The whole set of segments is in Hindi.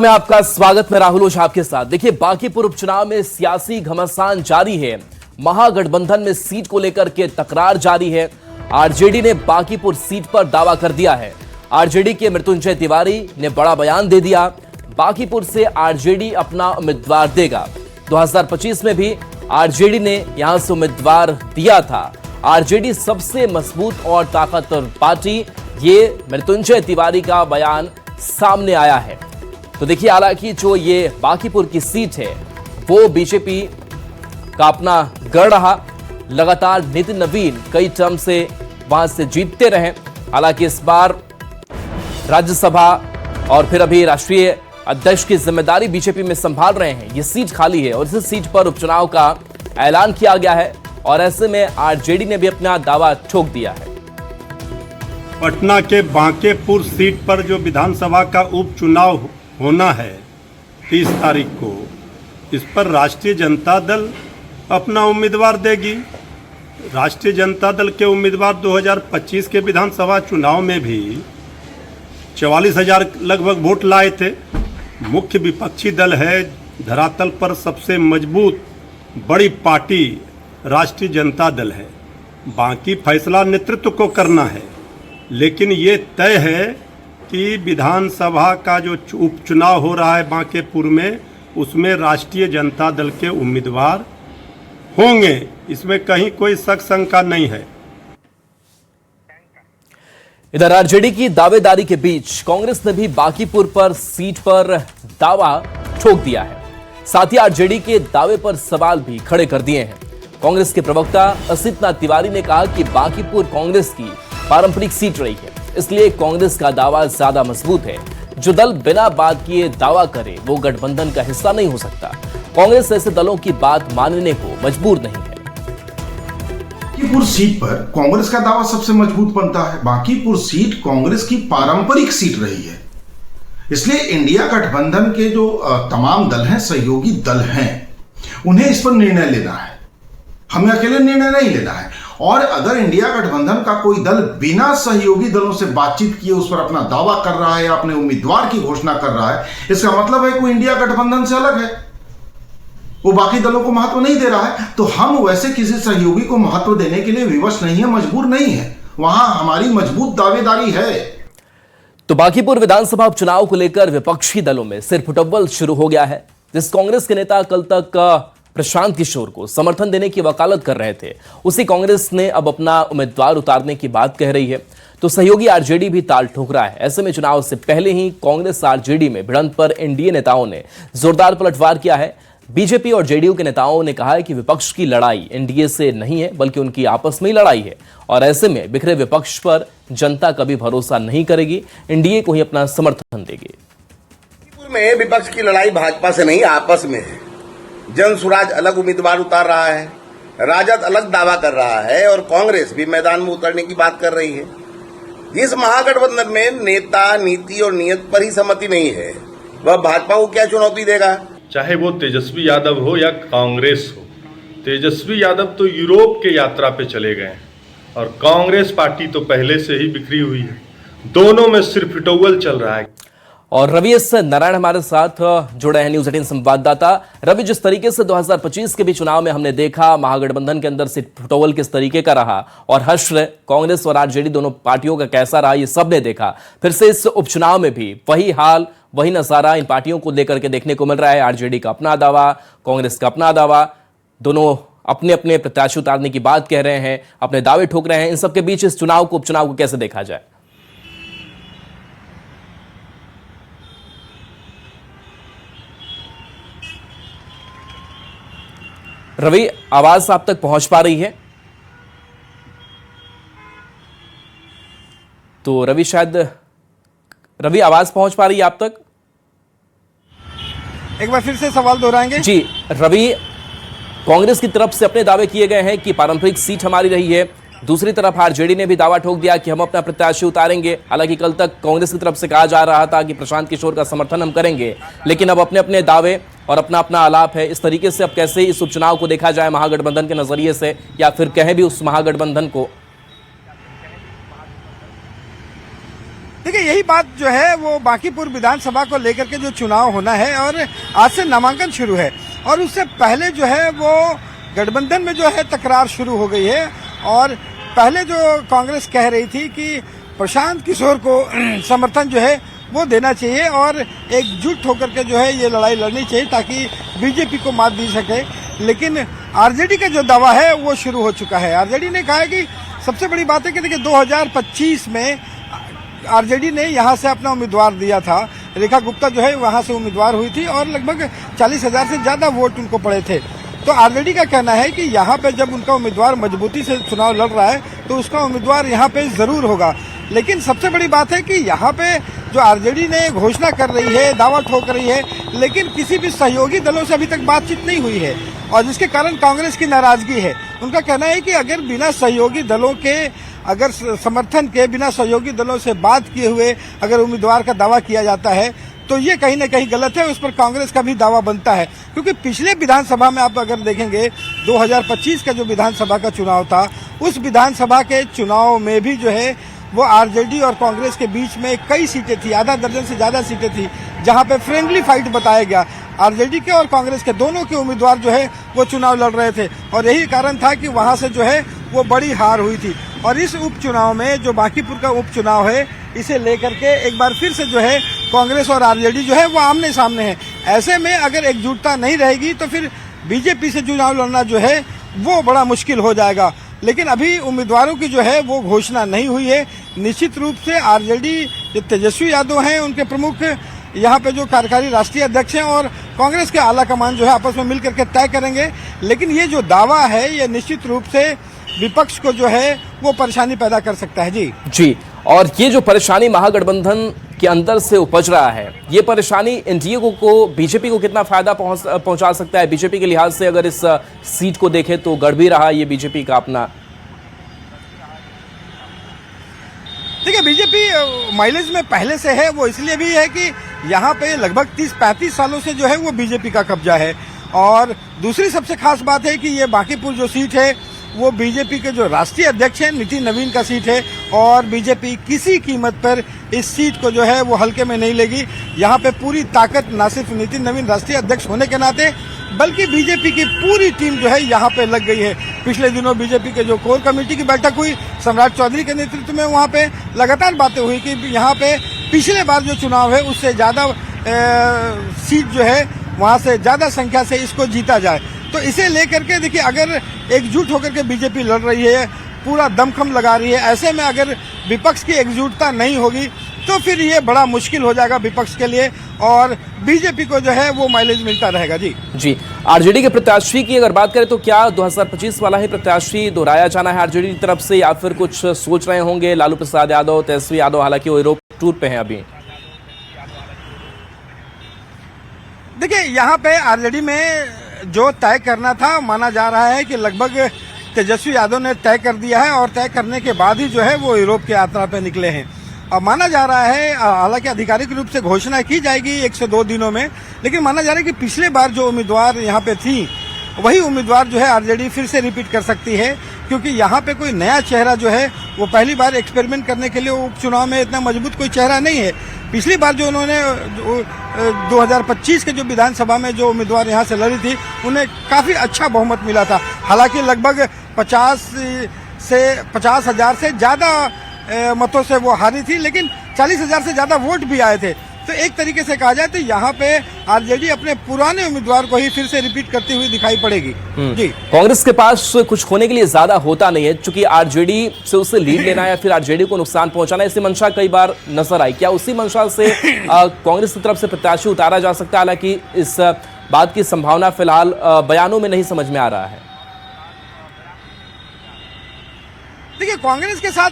में आपका स्वागत। मैं राहुल ओझा आपके साथ। देखिए, बांकीपुर उपचुनाव में सियासी घमासान जारी है। महागठबंधन में सीट को लेकर के तकरार जारी है। आरजेडी ने बांकीपुर सीट पर दावा कर दिया है। आरजेडी के मृत्युंजय तिवारी ने बड़ा बयान दे दिया। बांकीपुर से आरजेडी अपना उम्मीदवार देगा। 2025 में भी आरजेडी ने यहां से उम्मीदवार दिया था। आरजेडी सबसे मजबूत और ताकतवर पार्टी, ये मृत्युंजय तिवारी का बयान सामने आया है। तो देखिए, हालांकि जो ये बांकीपुर की सीट है वो बीजेपी का अपना गढ़ रहा। लगातार नितिन नवीन कई टर्म से वहां से जीतते रहे। हालांकि इस बार राज्यसभा और फिर अभी राष्ट्रीय अध्यक्ष की जिम्मेदारी बीजेपी में संभाल रहे हैं। ये सीट खाली है और इस सीट पर उपचुनाव का ऐलान किया गया है और ऐसे में आरजेडी ने भी अपना दावा ठोक दिया है। पटना के बांकीपुर सीट पर जो विधानसभा का उपचुनाव होना है 30 तारीख को, इस पर राष्ट्रीय जनता दल अपना उम्मीदवार देगी। राष्ट्रीय जनता दल के उम्मीदवार 2025 के विधानसभा चुनाव में भी 44,000 लगभग वोट लाए थे। मुख्य विपक्षी दल है, धरातल पर सबसे मजबूत बड़ी पार्टी राष्ट्रीय जनता दल है। बाकी फैसला नेतृत्व को करना है, लेकिन ये तय है कि विधानसभा का जो उपचुनाव हो रहा है बांकीपुर में, उसमें राष्ट्रीय जनता दल के उम्मीदवार होंगे। इसमें कहीं कोई शक शंका नहीं है। इधर आरजेडी की दावेदारी के बीच कांग्रेस ने भी बांकीपुर पर सीट पर दावा ठोक दिया है। साथ ही आरजेडी के दावे पर सवाल भी खड़े कर दिए हैं। कांग्रेस के प्रवक्ता असित नाथ तिवारी ने कहा कि बांकीपुर कांग्रेस की पारंपरिक सीट रही है, इसलिए कांग्रेस का दावा ज्यादा मजबूत है। जो दल बिना बात किए दावा करे वो गठबंधन का हिस्सा नहीं हो सकता। कांग्रेस ऐसे दलों की बात मानने को मजबूर नहीं है। बांकीपुर सीट पर कांग्रेस का दावा सबसे मजबूत बनता है। बांकीपुर सीट कांग्रेस की पारंपरिक सीट रही है, इसलिए इंडिया गठबंधन के जो तमाम दल हैं, सहयोगी दल हैं, उन्हें इस पर निर्णय लेना है। हमें अकेले निर्णय नहीं लेना है। और अगर इंडिया गठबंधन का कोई दल बिना सहयोगी दलों से बातचीत किए उस पर अपना दावा कर रहा है या अपने उम्मीदवार की घोषणा कर रहा है, इसका मतलब है कि वो इंडिया गठबंधन से अलग है, वो बाकी दलों को महत्व नहीं दे रहा है। तो हम वैसे किसी सहयोगी को महत्व देने के लिए विवश नहीं है, मजबूर नहीं है। वहां हमारी मजबूत दावेदारी है। तो बांकीपुर विधानसभा उपचुनाव को लेकर विपक्षी दलों में सिरफुटव्वल शुरू हो गया है। जिस कांग्रेस के नेता कल तक प्रशांत किशोर को समर्थन देने की वकालत कर रहे थे, उसी कांग्रेस ने अब अपना उम्मीदवार उतारने की बात कह रही है। तो सहयोगी आरजेडी भी ताल ठोक रहा है। ऐसे में चुनाव से पहले ही कांग्रेस आरजेडी में भिड़ंत पर एनडीए नेताओं ने जोरदार पलटवार किया है। बीजेपी और जेडीयू के नेताओं ने कहा है कि विपक्ष की लड़ाई एनडीए से नहीं है, बल्कि उनकी आपस में ही लड़ाई है और ऐसे में बिखरे विपक्ष पर जनता कभी भरोसा नहीं करेगी, एनडीए को ही अपना समर्थन देगी। में विपक्ष की लड़ाई भाजपा से नहीं, आपस में है। जन सुराज अलग उम्मीदवार उतार रहा है, राजद अलग दावा कर रहा है और कांग्रेस भी मैदान में उतरने की बात कर रही है। जिस महागठबंधन में नेता, नीति और नियत पर ही सहमति नहीं है, वह भाजपा को क्या चुनौती देगा? चाहे वो तेजस्वी यादव हो या कांग्रेस हो। तेजस्वी यादव तो यूरोप के यात्रा पे चले गए और कांग्रेस पार्टी तो पहले से ही बिखरी हुई है। दोनों में सिर्फ फिटौवल चल रहा है। और रवि एस नारायण हमारे साथ जुड़े हैं, न्यूज 18 संवाददाता। रवि, जिस तरीके से 2025 के भी चुनाव में हमने देखा महागठबंधन के अंदर सीट फुटोवल किस तरीके का रहा और हश्र कांग्रेस और आरजेडी दोनों पार्टियों का कैसा रहा, ये सब ने देखा। फिर से इस उपचुनाव में भी वही हाल, वही नजारा इन पार्टियों को लेकर के देखने को मिल रहा है। आरजेडी का अपना दावा, कांग्रेस का अपना दावा, दोनों अपने अपने प्रत्याशी उतारने की बात कह रहे हैं, अपने दावे ठोक रहे हैं। इन सबके बीच इस उपचुनाव को कैसे देखा जाए? रवि, आवाज आप तक पहुंच पा रही है? तो रवि, शायद रवि आवाज पहुंच पा रही है आप तक? एक बार फिर से सवाल दोहराएंगे? जी रवि, कांग्रेस की तरफ से अपने दावे किए गए हैं कि पारंपरिक सीट हमारी रही है। दूसरी तरफ आरजेडी ने भी दावा ठोक दिया कि हम अपना प्रत्याशी उतारेंगे। हालांकि कल तक कांग्रेस की तरफ से कहा जा रहा था कि प्रशांत किशोर का समर्थन हम करेंगे, लेकिन अब अपने अपने दावे और अपना अपना आलाप है। इस तरीके से अब कैसे इस उपचुनाव को देखा जाए महागठबंधन के नजरिए से, या फिर कहें भी उस महागठबंधन को देखिए, यही बात जो है वो बांकीपुर विधानसभा को लेकर के जो चुनाव होना है और आज से नामांकन शुरू है और उससे पहले जो है वो गठबंधन में जो है तकरार शुरू हो गई है। और पहले जो कांग्रेस कह रही थी कि प्रशांत किशोर को समर्थन जो है वो देना चाहिए और एकजुट होकर के जो है ये लड़ाई लड़नी चाहिए ताकि बीजेपी को मात दी सके, लेकिन आरजेडी का जो दावा है वो शुरू हो चुका है। आरजेडी ने कहा है कि सबसे बड़ी बात है कि देखिए 2025 में आरजेडी ने यहाँ से अपना उम्मीदवार दिया था, रेखा गुप्ता जो है वहाँ से उम्मीदवार हुई थी और लगभग 40,000 से ज्यादा वोट उनको पड़े थे। तो आरजेडी का कहना है कि यहाँ पे जब उनका उम्मीदवार मजबूती से चुनाव लड़ रहा है तो उसका उम्मीदवार यहाँ पे जरूर होगा। लेकिन सबसे बड़ी बात है कि यहाँ पे जो आरजेडी ने घोषणा कर रही है, दावा ठोक रही है, लेकिन किसी भी सहयोगी दलों से अभी तक बातचीत नहीं हुई है और जिसके कारण कांग्रेस की नाराजगी है। उनका कहना है कि अगर बिना सहयोगी दलों के अगर समर्थन के बिना सहयोगी दलों से बात किए हुए अगर उम्मीदवार का दावा किया जाता है तो ये कहीं ना कहीं गलत है, उस पर कांग्रेस का भी दावा बनता है। क्योंकि पिछले विधानसभा में आप अगर देखेंगे 2025 का जो विधानसभा का चुनाव था, उस विधानसभा के चुनाव में भी जो है वो आरजेडी और कांग्रेस के बीच में कई सीटें थी, आधा दर्जन से ज्यादा सीटें थी, जहां पे फ्रेंडली फाइट बताया गया। आरजेडी के और कांग्रेस के दोनों के उम्मीदवार जो है वो चुनाव लड़ रहे थे और यही कारण था कि वहां से जो है वो बड़ी हार हुई थी। और इस उपचुनाव में जो बांकीपुर का उपचुनाव है, इसे लेकर के एक बार फिर से जो है कांग्रेस और आरजेडी जो है वो आमने सामने है। ऐसे में अगर एकजुटता नहीं रहेगी तो फिर बीजेपी से चुनाव लड़ना जो है वो बड़ा मुश्किल हो जाएगा। लेकिन अभी उम्मीदवारों की जो है वो घोषणा नहीं हुई है। निश्चित रूप से आरजेडी जो तेजस्वी यादव हैं उनके प्रमुख यहाँ पे जो कार्यकारी राष्ट्रीय अध्यक्ष हैं और कांग्रेस के आला कमान जो है आपस में मिलकर के तय करेंगे। लेकिन ये जो दावा है ये निश्चित रूप से विपक्ष को जो है वो परेशानी पैदा कर सकता है। जी, और ये जो परेशानी महागठबंधन के अंदर से उपज रहा है, ये परेशानी एनडीए को बीजेपी को कितना फायदा पहुंचा सकता है? बीजेपी के लिहाज से अगर इस सीट को देखें तो गढ़ भी रहा ये बीजेपी का अपना। देखिए, बीजेपी माइलेज में पहले से है, वो इसलिए भी है कि यहाँ पे लगभग 30-35 सालों से जो है वो बीजेपी का कब्जा है। और दूसरी सबसे खास बात है कि ये बांकीपुर जो सीट है वो बीजेपी के जो राष्ट्रीय अध्यक्ष हैं नितिन नवीन का सीट है और बीजेपी किसी कीमत पर इस सीट को जो है वो हल्के में नहीं लेगी। यहाँ पे पूरी ताकत न सिर्फ नितिन नवीन राष्ट्रीय अध्यक्ष होने के नाते बल्कि बीजेपी की पूरी टीम जो है यहाँ पे लग गई है। पिछले दिनों बीजेपी के जो कोर कमेटी की बैठक हुई, सम्राट चौधरी के नेतृत्व में, वहाँ पे लगातार बातें हुई कि यहाँ पे पिछले बार जो चुनाव है उससे ज्यादा सीट जो है वहाँ से ज्यादा संख्या से इसको जीता जाए। तो इसे लेकर के देखिए, अगर एकजुट होकर के बीजेपी लड़ रही है, पूरा दमखम लगा रही है, ऐसे में अगर विपक्ष की एकजुटता नहीं होगी तो फिर ये बड़ा मुश्किल हो जाएगा विपक्ष के लिए और बीजेपी को जो है वो माइलेज मिलता रहेगा। जी, आरजेडी के प्रत्याशी की अगर बात करें तो क्या 2025 वाला ही प्रत्याशी दोहराया जाना है आरजेडी की तरफ से या फिर कुछ सोच रहे होंगे? लालू प्रसाद यादव, तेजस्वी यादव हालांकि वो यूरोप टूर पे हैं अभी। देखिए, यहाँ पे आरजेडी में जो तय करना था, माना जा रहा है कि लगभग तेजस्वी यादव ने तय कर दिया है और तय करने के बाद ही जो है वो यूरोप की यात्रा पे निकले हैं। अब माना जा रहा है, हालांकि आधिकारिक रूप से घोषणा की जाएगी 1 से 2 दिनों में, लेकिन माना जा रहा है कि पिछले बार जो उम्मीदवार यहाँ पे थी वही उम्मीदवार जो है आरजेडी फिर से रिपीट कर सकती है, क्योंकि यहाँ पे कोई नया चेहरा जो है वो पहली बार एक्सपेरिमेंट करने के लिए उपचुनाव में इतना मजबूत कोई चेहरा नहीं है। पिछली बार जो उन्होंने 2025 के जो विधानसभा में जो उम्मीदवार यहाँ से लड़ी थी उन्हें काफी अच्छा बहुमत मिला था। हालांकि लगभग 50,000 से ज्यादा मतों से वो हारी थी, लेकिन 40,000 से ज्यादा वोट भी आए थे। तो एक तरीके से कहा जाए तो यहाँ पे आरजेडी अपने पुराने उम्मीदवार को ही फिर से रिपीट करती हुई दिखाई पड़ेगी। जी, कांग्रेस के पास कुछ होने के लिए ज्यादा होता नहीं है, चूंकि आरजेडी से उससे लीड लेना या फिर आरजेडी को नुकसान पहुंचाना, ऐसी मंशा कई बार नजर आई। क्या उसी मंशा से कांग्रेस की तरफ से प्रत्याशी उतारा जा सकता है? हालांकि इस बात की संभावना फिलहाल बयानों में नहीं समझ में आ रहा है। देखिए, कांग्रेस के साथ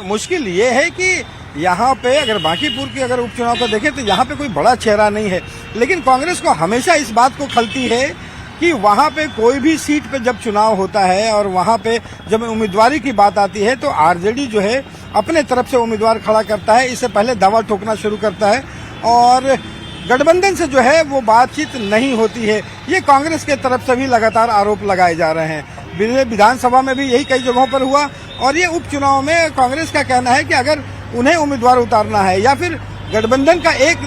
मुश्किल ये है कि यहाँ पे अगर बांकीपुर की अगर उपचुनाव को देखें तो यहाँ पे कोई बड़ा चेहरा नहीं है, लेकिन कांग्रेस को हमेशा इस बात को खलती है कि वहाँ पे कोई भी सीट पे जब चुनाव होता है और वहाँ पे जब उम्मीदवारी की बात आती है तो आरजेडी जो है अपने तरफ से उम्मीदवार खड़ा करता है, इससे पहले दावा ठोकना शुरू करता है और गठबंधन से जो है वो बातचीत नहीं होती है। ये कांग्रेस के तरफ से भी लगातार आरोप लगाए जा रहे हैं। विधानसभा में भी यही कई जगहों पर हुआ और ये उपचुनाव में कांग्रेस का कहना है कि अगर उन्हें उम्मीदवार उतारना है या फिर गठबंधन का एक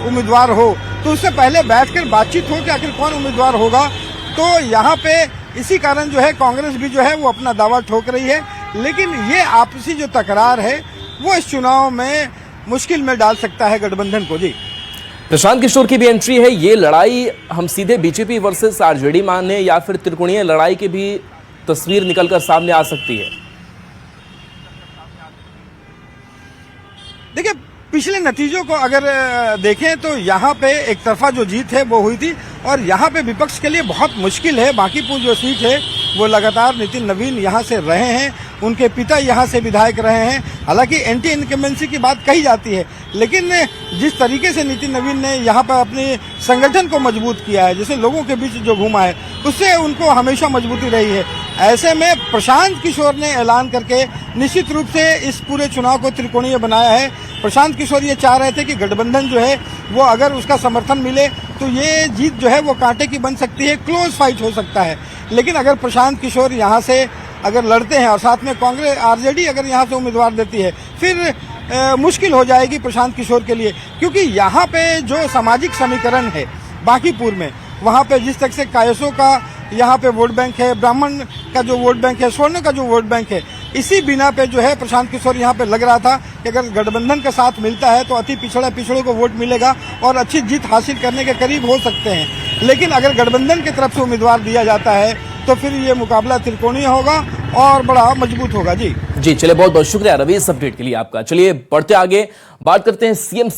उम्मीदवार हो, तो उससे पहले बैठकर बातचीत हो कि आखिर कौन उम्मीदवार होगा। तो यहाँ पे इसी कारण जो है कांग्रेस भी जो है वो अपना दावा ठोक रही है, लेकिन ये आपसी जो तकरार है वो इस चुनाव में मुश्किल में डाल सकता है गठबंधन को। जी, प्रशांत किशोर की भी एंट्री है। ये लड़ाई हम सीधे बीजेपी वर्सेस आरजेडी माने या फिर त्रिकोणीय लड़ाई की भी तस्वीर निकलकर सामने आ सकती है? देखिए, पिछले नतीजों को अगर देखें तो यहाँ पे एक तरफा जो जीत है वो हुई थी और यहाँ पे विपक्ष के लिए बहुत मुश्किल है। बांकीपुर जो सीट है वो लगातार नितिन नवीन यहाँ से रहे हैं, उनके पिता यहाँ से विधायक रहे हैं। हालांकि एंटी इनकम्बेंसी की बात कही जाती है, लेकिन जिस तरीके से नितिन नवीन ने यहाँ पर अपने संगठन को मजबूत किया है, जैसे लोगों के बीच जो घूमा है, उससे उनको हमेशा मजबूती रही है। ऐसे में प्रशांत किशोर ने ऐलान करके निश्चित रूप से इस पूरे चुनाव को त्रिकोणीय बनाया है। प्रशांत किशोर ये चाह रहे थे कि गठबंधन जो है वो अगर उसका समर्थन मिले तो ये जीत जो है वो कांटे की बन सकती है, क्लोज फाइट हो सकता है। लेकिन अगर प्रशांत किशोर यहाँ से अगर लड़ते हैं और साथ में कांग्रेस आरजेडी अगर यहाँ से उम्मीदवार देती है, फिर मुश्किल हो जाएगी प्रशांत किशोर के लिए, क्योंकि यहाँ पे जो सामाजिक समीकरण है बांकीपुर में, वहाँ पे जिस तरह से कायसों का यहाँ पे वोट बैंक है, ब्राह्मण का जो वोट बैंक है, स्वर्ण का जो वोट बैंक है, इसी बिना पे जो है प्रशांत किशोर यहाँ पे लग रहा था कि अगर गठबंधन का साथ मिलता है तो अति पिछड़ों को वोट मिलेगा और अच्छी जीत हासिल करने के करीब हो सकते हैं। लेकिन अगर गठबंधन की तरफ से उम्मीदवार दिया जाता है तो फिर ये मुकाबला त्रिकोणीय होगा और बड़ा मजबूत होगा। जी, चलिए, बहुत बहुत शुक्रिया रवि इस अपडेट के लिए आपका। चलिए बढ़ते आगे, बात करते हैं सीएम